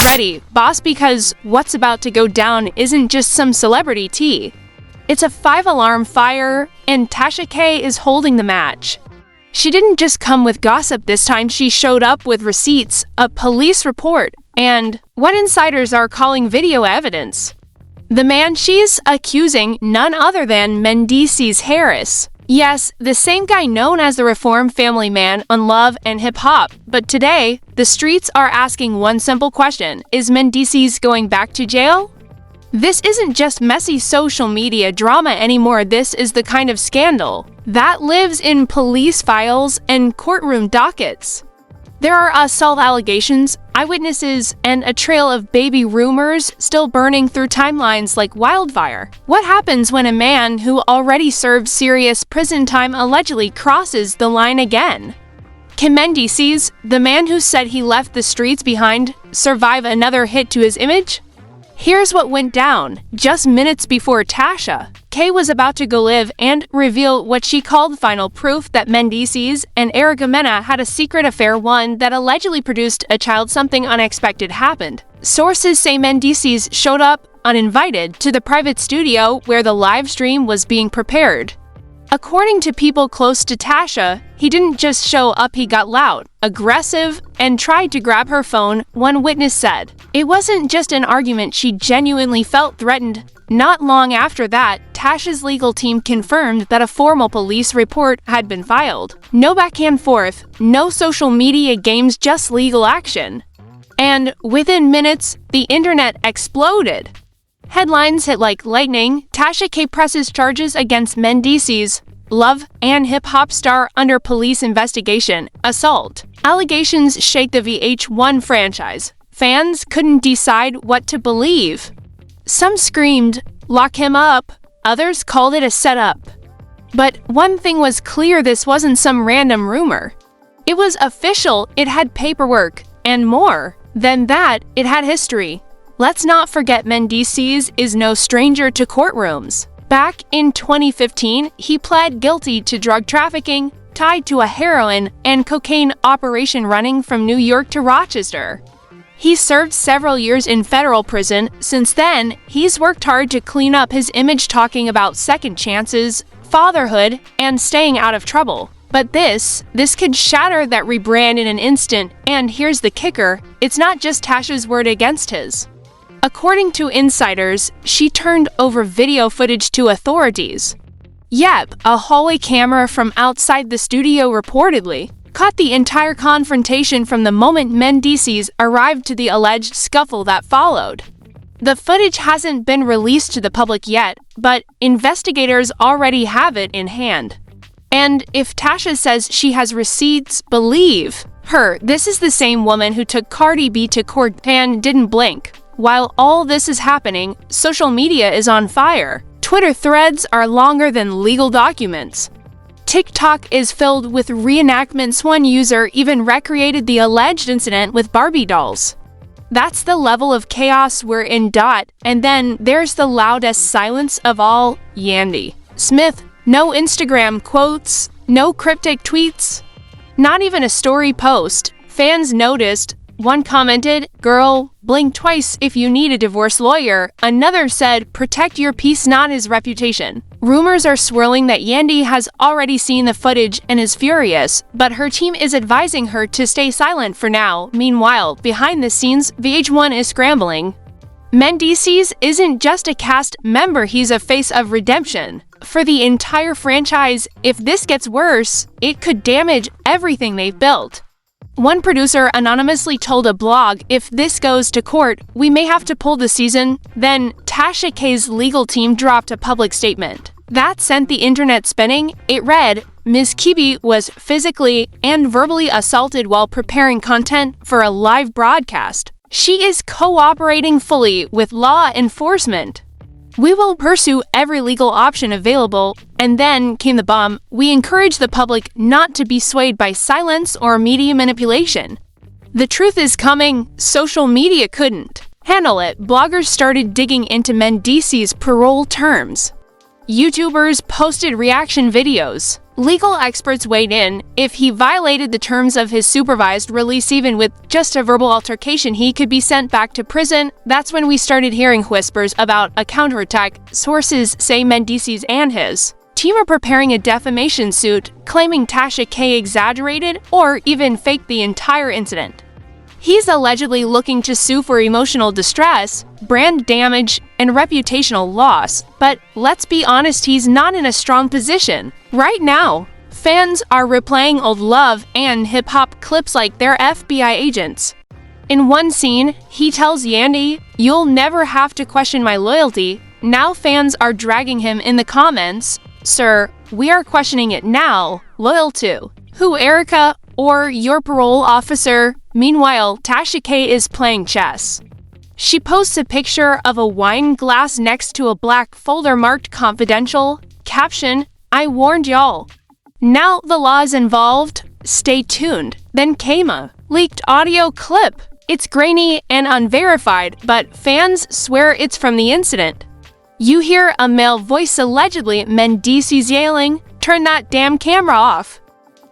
ready, boss, because what's about to go down isn't just some celebrity tea. It's a 5-alarm fire, and Tasha K is holding the match. She didn't just come with gossip this time, she showed up with receipts, a police report, and what insiders are calling video evidence. The man she's accusing, none other than Mendeecees Harris. Yes, the same guy known as the Reform family man on Love and Hip Hop. But today, the streets are asking one simple question: is Mendeecees going back to jail? This isn't just messy social media drama anymore, this is the kind of scandal that lives in police files and courtroom dockets. There are assault allegations, eyewitnesses, and a trail of baby rumors still burning through timelines like wildfire. What happens when a man who already served serious prison time allegedly crosses the line again? Can Mendeecees, the man who said he left the streets behind, survive another hit to his image? Here's what went down just minutes before Tasha K was about to go live and reveal what she called final proof that Mendeecees and Erica Mena had a secret affair, one that allegedly produced a child. Something unexpected happened. Sources say Mendeecees showed up uninvited to the private studio where the live stream was being prepared. According to people close to Tasha, he didn't just show up, he got loud, aggressive, and tried to grab her phone, one witness said. It wasn't just an argument, she genuinely felt threatened. Not long after that, Tasha's legal team confirmed that a formal police report had been filed. No back and forth, no social media games, just legal action. And within minutes, the internet exploded. Headlines hit like lightning. Tasha K presses charges against Mendeecees, Love and Hip Hop star, under police investigation. Assault allegations shake the VH1 franchise. Fans couldn't decide what to believe. Some screamed, "Lock him up." Others called it a setup. But one thing was clear, this wasn't some random rumor. It was official, it had paperwork, and more than that, it had history. Let's not forget Mendeecees is no stranger to courtrooms. Back in 2015, he pled guilty to drug trafficking tied to a heroin and cocaine operation running from New York to Rochester. He served several years in federal prison. Since then, he's worked hard to clean up his image, talking about second chances, fatherhood, and staying out of trouble. But this could shatter that rebrand in an instant, and here's the kicker, it's not just Tasha's word against his. According to insiders, she turned over video footage to authorities. Yep, a hallway camera from outside the studio reportedly caught the entire confrontation from the moment Mendeecees arrived to the alleged scuffle that followed. The footage hasn't been released to the public yet, but investigators already have it in hand. And if Tasha says she has receipts, believe her. This is the same woman who took Cardi B to court and didn't blink. While all this is happening, social media is on fire. Twitter threads are longer than legal documents. TikTok is filled with reenactments. One user even recreated the alleged incident with Barbie dolls. That's the level of chaos we're in. And then there's the loudest silence of all, Yandy Smith. No Instagram quotes, no cryptic tweets, not even a story post. Fans noticed. One commented, "Girl, blink twice if you need a divorce lawyer." Another said, "Protect your peace, not his reputation." Rumors are swirling that Yandy has already seen the footage and is furious, but her team is advising her to stay silent for now. Meanwhile, behind the scenes, VH1 is scrambling. Mendeecees isn't just a cast member, he's a face of redemption for the entire franchise. If this gets worse, it could damage everything they've built. One producer anonymously told a blog, "If this goes to court, we may have to pull the season." Then Tasha K's legal team dropped a public statement that sent the internet spinning. It read, "Ms. Kibi was physically and verbally assaulted while preparing content for a live broadcast. She is cooperating fully with law enforcement. We will pursue every legal option available." And then came the bomb. "We encourage the public not to be swayed by silence or media manipulation. The truth is coming." Social media couldn't handle it. Bloggers started digging into Mendeecees' parole terms. YouTubers posted reaction videos. Legal experts weighed in. If he violated the terms of his supervised release even with just a verbal altercation, he could be sent back to prison. That's when we started hearing whispers about a counterattack. Sources say Mendeecees and his team are preparing a defamation suit, claiming Tasha K exaggerated or even faked the entire incident. He's allegedly looking to sue for emotional distress, brand damage, and reputational loss, but let's be honest, he's not in a strong position. Right now, fans are replaying old love and hip-hop clips like they're FBI agents. In one scene, he tells Yandy, "You'll never have to question my loyalty." Now fans are dragging him in the comments. "Sir, we are questioning it now. Loyal to who, Erica, or your parole officer?" Meanwhile, Tasha K is playing chess. She posts a picture of a wine glass next to a black folder marked confidential. Caption, "I warned y'all." Now the law is involved. Stay tuned. Then came a leaked audio clip. It's grainy and unverified, but fans swear it's from the incident. You hear a male voice allegedly Mendeecees yelling, "Turn that damn camera off."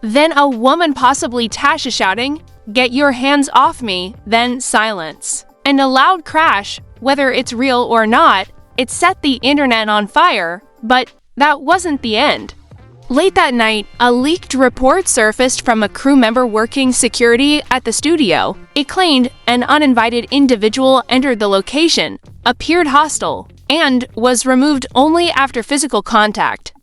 Then a woman, possibly Tasha, shouting, "Get your hands off me," then silence. And a loud crash. Whether it's real or not, it set the internet on fire, but that wasn't the end. Late that night, a leaked report surfaced from a crew member working security at the studio. It claimed an uninvited individual entered the location, appeared hostile, and was removed only after physical contact.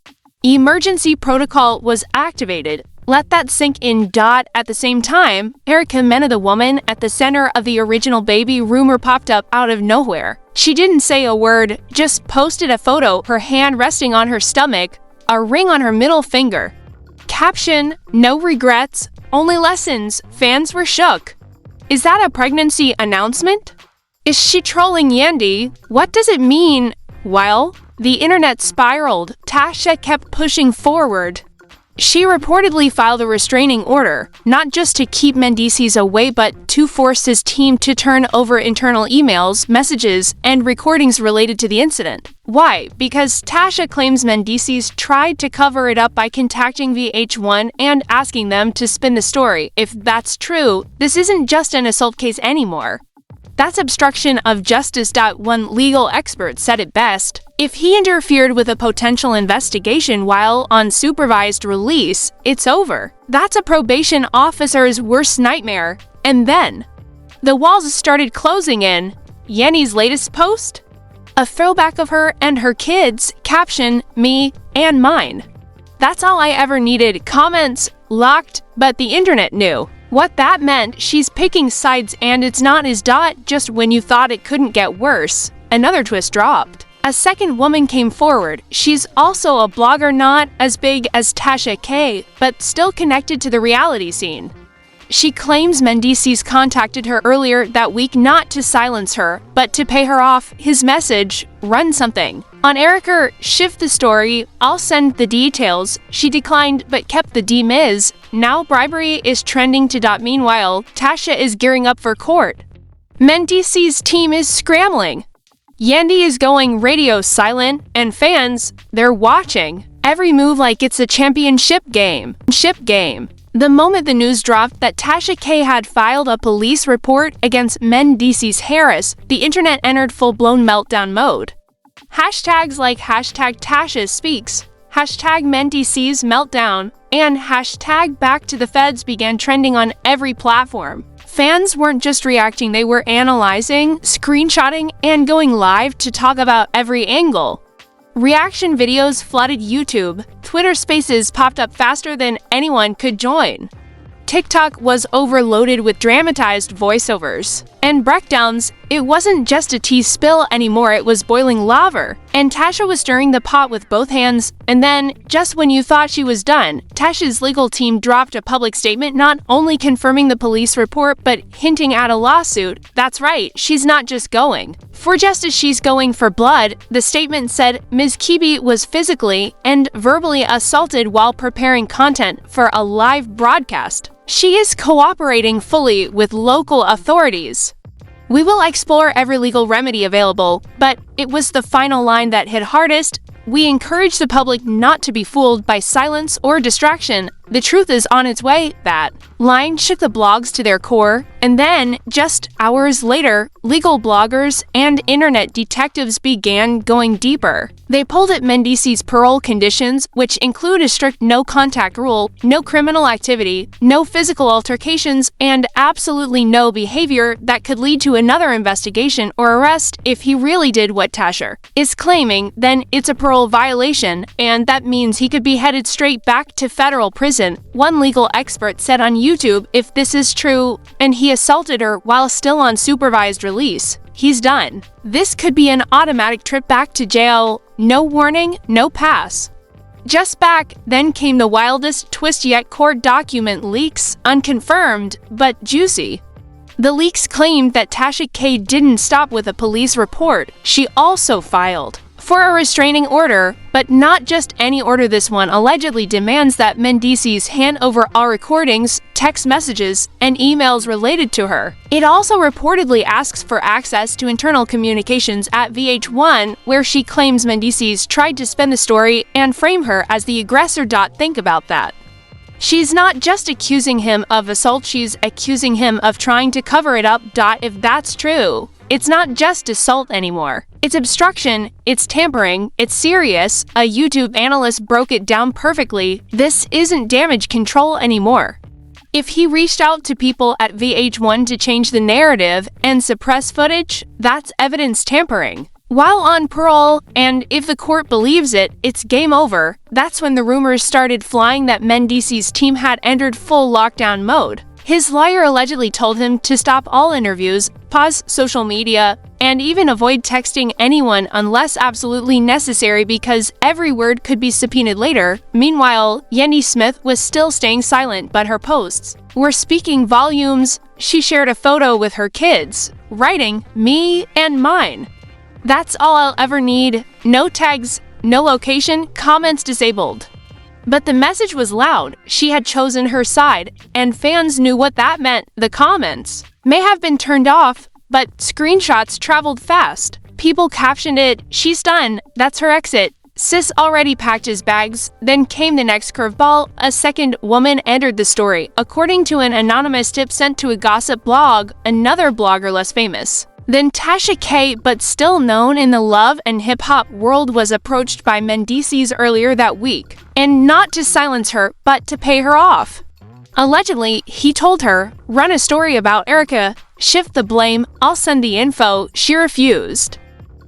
Emergency protocol was activated. Let that sink in. At the same time, Erica Mena, the woman at the center of the original baby rumor, popped up out of nowhere. She didn't say a word, just posted a photo, her hand resting on her stomach, a ring on her middle finger. Caption, "No regrets, only lessons." Fans were shook. Is that a pregnancy announcement? Is she trolling Yandy? What does it mean? Well, the internet spiraled. Tasha kept pushing forward. She reportedly filed a restraining order, not just to keep Mendeecees away, but to force his team to turn over internal emails, messages, and recordings related to the incident. Why? Because Tasha claims Mendeecees tried to cover it up by contacting VH1 and asking them to spin the story. If that's true, this isn't just an assault case anymore. That's obstruction of justice. One legal expert said it best. If he interfered with a potential investigation while on supervised release, it's over. That's a probation officer's worst nightmare. And then, the walls started closing in. Yandy's latest post? A throwback of her and her kids, caption, "Me and mine." That's all I ever needed. Comments locked, but the internet knew. What that meant, she's picking sides and it's not his. Just when you thought it couldn't get worse, another twist dropped. A second woman came forward. She's also a blogger, not as big as Tasha K, but still connected to the reality scene. She claims Mendeecees contacted her earlier that week not to silence her, but to pay her off. His message, "Run something." On Erica, "Shift the story, I'll send the details." She declined but kept the demiz. Now bribery is trending to. Meanwhile, Tasha is gearing up for court. Mendeecees' team is scrambling. Yandy is going radio silent, and fans, they're watching. Every move like it's a championship game. The moment the news dropped that Tasha K had filed a police report against Mendeecees Harris, the internet entered full-blown meltdown mode. Hashtags like hashtag Tasha Speaks, hashtag Mendeecees Meltdown, and hashtag Back to the Feds began trending on every platform. Fans weren't just reacting, they were analyzing, screenshotting, and going live to talk about every angle. Reaction videos flooded YouTube. Twitter Spaces popped up faster than anyone could join. TikTok was overloaded with dramatized voiceovers and breakdowns. It wasn't just a tea spill anymore, it was boiling lava. And Tasha was stirring the pot with both hands. And then, just when you thought she was done, Tasha's legal team dropped a public statement not only confirming the police report, but hinting at a lawsuit. That's right, she's not just going for justice, she's going for blood. The statement said Ms. Kibi was physically and verbally assaulted while preparing content for a live broadcast. She is cooperating fully with local authorities. We will explore every legal remedy available, but it was the final line that hit hardest. we encourage the public not to be fooled by silence or distraction. The truth is on its way. That line shook the blogs to their core, and then, just hours later, legal bloggers and internet detectives began going deeper. They pulled at Mendeecees' parole conditions, which include a strict no-contact rule, no criminal activity, no physical altercations, and absolutely no behavior that could lead to another investigation or arrest if he really did what Tasha is claiming. Then it's a parole violation, and that means he could be headed straight back to federal prison. One legal expert said on YouTube, if this is true, and he assaulted her while still on supervised release, he's done. This could be an automatic trip back to jail. No warning, no pass. Just back, then came the wildest twist yet. Court document leaks, unconfirmed, but juicy. The leaks claimed that Tasha K didn't stop with a police report. She also filed for a restraining order, but not just any order. This one allegedly demands that Mendeecees hand over all recordings, text messages, and emails related to her. It also reportedly asks for access to internal communications at VH1, where she claims Mendeecees tried to spin the story and frame her as the aggressor. Think about that. She's not just accusing him of assault, she's accusing him of trying to cover it up. If that's true, it's not just assault anymore. It's obstruction, it's tampering, it's serious. A YouTube analyst broke it down perfectly. This isn't damage control anymore. If he reached out to people at VH1 to change the narrative and suppress footage, that's evidence tampering. While on parole, and if the court believes it, it's game over. That's when the rumors started flying that Mendeecees' team had entered full lockdown mode. His lawyer allegedly told him to stop all interviews, pause social media, and even avoid texting anyone unless absolutely necessary because every word could be subpoenaed later. Meanwhile, Yendy Smith was still staying silent, but her posts were speaking volumes. She shared a photo with her kids, writing, "Me and mine. That's all I'll ever need. No tags, no location, comments disabled." But the message was loud. She had chosen her side, and fans knew what that meant. The comments may have been turned off, but screenshots traveled fast. People captioned it, "She's done. That's her exit. Sis already packed his bags." Then came the next curveball. A second woman entered the story, according to an anonymous tip sent to a gossip blog, another blogger less famous Then Tasha K, but still known in the love and hip-hop world, was approached by Mendeecees earlier that week, and not to silence her, but to pay her off. Allegedly, he told her, "Run a story about Erica, shift the blame, I'll send the info." She refused.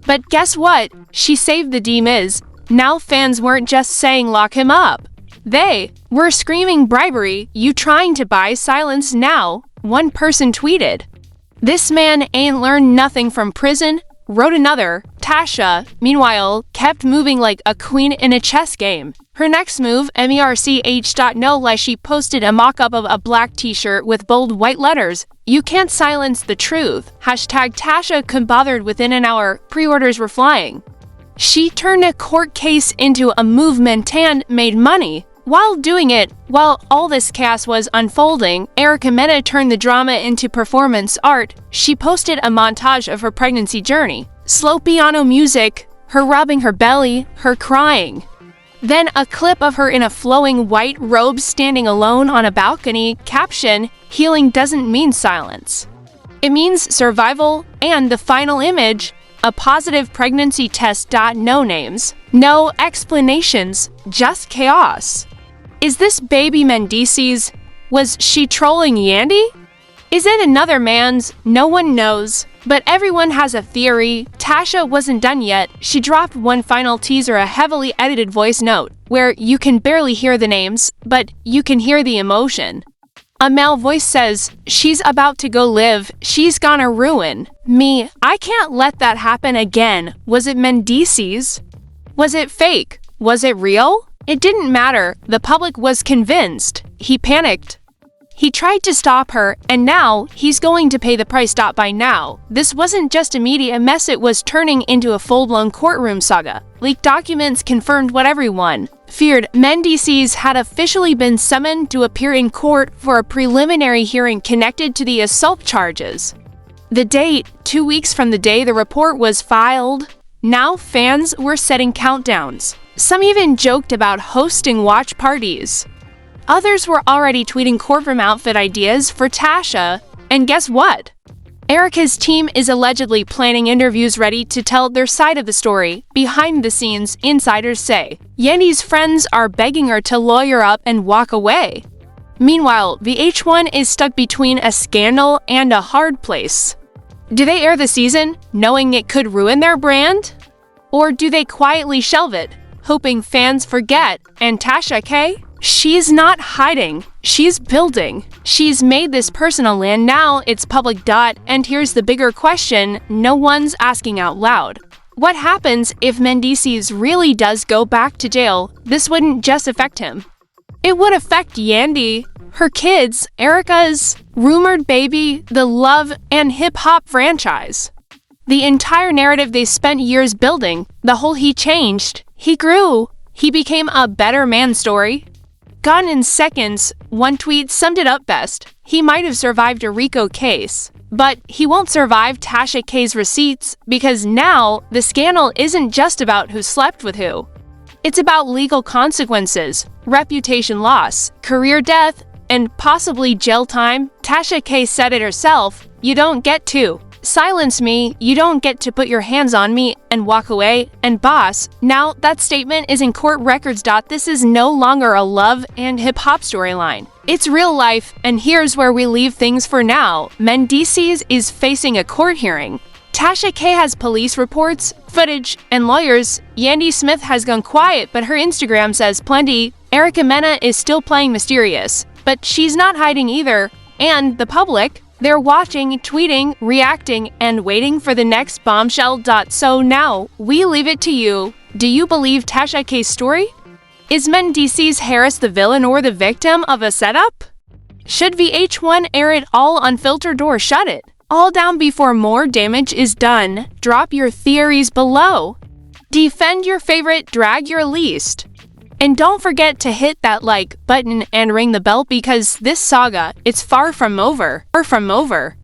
But guess what? She saved the D-Miz. Now fans weren't just saying lock him up. They were screaming bribery, "You trying to buy silence now?" One person tweeted, "This man ain't learned nothing from prison," wrote another. Tasha, meanwhile, kept moving like a queen in a chess game. Her next move, merch.no, she posted a mock-up of a black t-shirt with bold white letters. "You can't silence the truth." Hashtag Tasha bothered. Within an hour, pre-orders were flying. She turned a court case into a movement and made money. While doing it, while all this chaos was unfolding, Erica Mena turned the drama into performance art. She posted a montage of her pregnancy journey. Slow piano music, her rubbing her belly, her crying. Then a clip of her in a flowing white robe standing alone on a balcony. Caption, "Healing doesn't mean silence. It means survival." And the final image, a positive pregnancy test. No names, no explanations, just chaos. Is this baby Mendeecees? Was she trolling Yendy? Is it another man's? No one knows. But everyone has a theory. Tasha wasn't done yet. She dropped one final teaser, a heavily edited voice note, where you can barely hear the names, but you can hear the emotion. A male voice says, "She's about to go live. She's gonna ruin me. I can't let that happen again." Was it Mendeecees? Was it fake? Was it real? It didn't matter. The public was convinced. He panicked. He tried to stop her, and now he's going to pay the price. By now, this wasn't just a media mess, it was turning into a full-blown courtroom saga. Leaked documents confirmed what everyone feared. Mendeecees had officially been summoned to appear in court for a preliminary hearing connected to the assault charges. The date, 2 weeks from the day the report was filed. Now fans were setting countdowns. Some even joked about hosting watch parties. Others were already tweeting courtroom outfit ideas for Tasha. And guess what? Erica's team is allegedly planning interviews ready to tell their side of the story. Behind the scenes, insiders say. Yandy's friends are begging her to lawyer up and walk away. Meanwhile, VH1 is stuck between a scandal and a hard place. Do they air the season, knowing it could ruin their brand? Or do they quietly shelve it, hoping fans forget? And Tasha K? She's not hiding, she's building. She's made this personal land, now it's public. And here's the bigger question no one's asking out loud. What happens if Mendeecees really does go back to jail? This wouldn't just affect him. It would affect Yandy, her kids, Erica's rumored baby, the Love and hip-hop franchise. The entire narrative they spent years building, the whole he changed, he grew, he became a better man story. Gone in seconds, one tweet summed it up best. He might have survived a RICO case, but he won't survive Tasha K's receipts because now the scandal isn't just about who slept with who. It's about legal consequences, reputation loss, career death, and possibly jail time. Tasha K said it herself, "You don't get to silence me, you don't get to put your hands on me and walk away." And boss, now that statement is in court records. This is no longer a love and hip-hop storyline. It's real life, and here's where we leave things for now. Mendeecees is facing a court hearing. Tasha K has police reports, footage, and lawyers. Yandy Smith has gone quiet, but her Instagram says plenty. Erica Mena is still playing mysterious, but she's not hiding either. And the public, they're watching, tweeting, reacting, and waiting for the next bombshell. So now, we leave it to you. Do you believe Tasha K's story? Is Mendeecees Harris the villain or the victim of a setup? Should VH1 air it all unfiltered or shut it all down before more damage is done? Drop your theories below. Defend your favorite, drag your least. And don't forget to hit that like button and ring the bell because this saga, it's far from over.